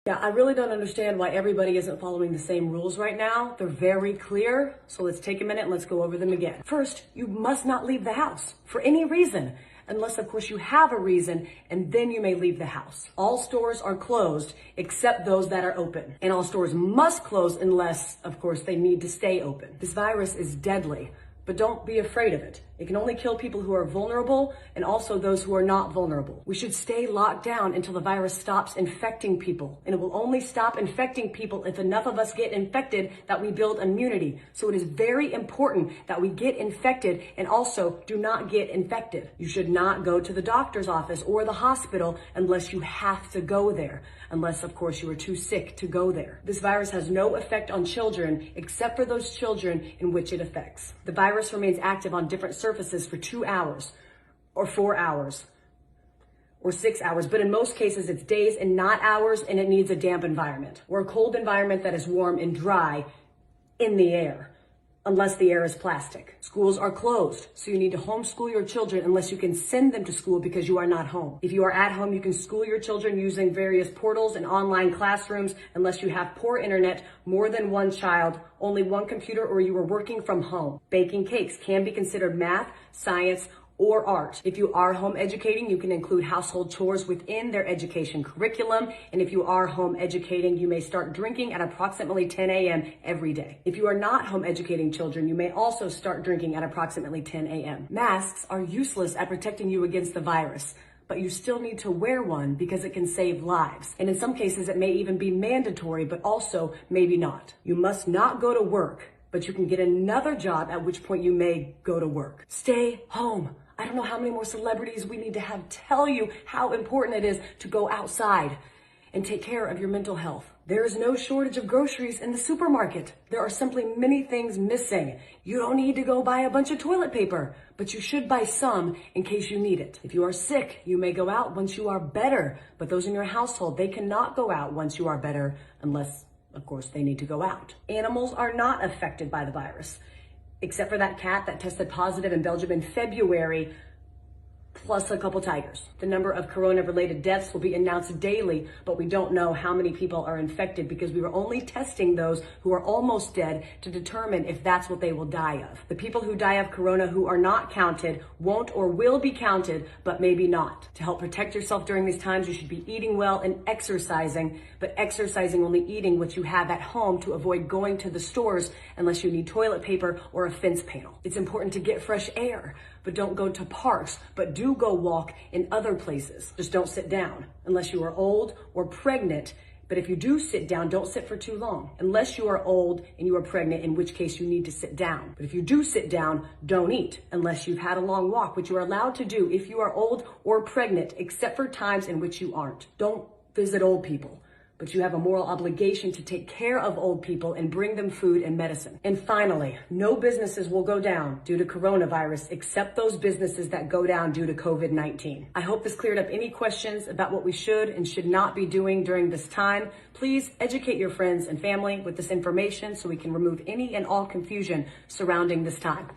Yeah, I really don't understand why everybody isn't following the same rules right now. They're very clear, so let's take a minute and let's go over them again. First, you must not leave the house for any reason, unless of course you have a reason, and then you may leave the house. All stores are closed except those that are open, and all stores must close unless, of course, they need to stay open. This virus is deadly, but don't be afraid of it. It can only kill people who are vulnerable and also those who are not vulnerable. We should stay locked down until the virus stops infecting people. And it will only stop infecting people if enough of us get infected that we build immunity. So it is very important that we get infected and also do not get infected. You should not go to the doctor's office or the hospital unless you have to go there. Unless, of course, you are too sick to go there. This virus has no effect on children except for those children in which it affects. The virus remains active on different surfaces for 2 hours or 4 hours or 6 hours, but in most cases it's days and not hours, and it needs a damp environment or a cold environment that is warm and dry in the air, unless the air is plastic. Schools are closed, so you need to homeschool your children unless you can send them to school because you are not home. If you are at home, you can school your children using various portals and online classrooms unless you have poor internet, more than one child, only one computer, or you are working from home. Baking cakes can be considered math, science, or art. If you are home educating, you can include household chores within their education curriculum. And if you are home educating, you may start drinking at approximately 10 a.m. every day. If you are not home educating children, you may also start drinking at approximately 10 a.m. Masks are useless at protecting you against the virus, but you still need to wear one because it can save lives. And in some cases, it may even be mandatory, but also maybe not. You must not go to work, but you can get another job, at which point you may go to work. Stay home. I don't know how many more celebrities we need to have tell you how important it is to go outside and take care of your mental health. There is no shortage of groceries in the supermarket. There are simply many things missing. You don't need to go buy a bunch of toilet paper, but you should buy some in case you need it. If you are sick, you may go out once you are better, but those in your household, they cannot go out once you are better unless, of course, they need to go out. Animals are not affected by the virus, except for that cat that tested positive in Belgium in February, plus a couple tigers. The number of corona-related deaths will be announced daily, but we don't know how many people are infected because we were only testing those who are almost dead to determine if that's what they will die of. The people who die of corona who are not counted won't or will be counted, but maybe not. To help protect yourself during these times, you should be eating well and exercising, but exercising only eating what you have at home to avoid going to the stores unless you need toilet paper or a fence panel. It's important to get fresh air, but don't go to parks, but do go walk in other places. Just don't sit down unless you are old or pregnant. But if you do sit down, don't sit for too long. Unless you are old and you are pregnant, in which case you need to sit down. But if you do sit down, don't eat unless you've had a long walk, which you are allowed to do if you are old or pregnant, except for times in which you aren't. Don't visit old people, but you have a moral obligation to take care of old people and bring them food and medicine. And finally, no businesses will go down due to coronavirus except those businesses that go down due to COVID-19. I hope this cleared up any questions about what we should and should not be doing during this time. Please educate your friends and family with this information so we can remove any and all confusion surrounding this time.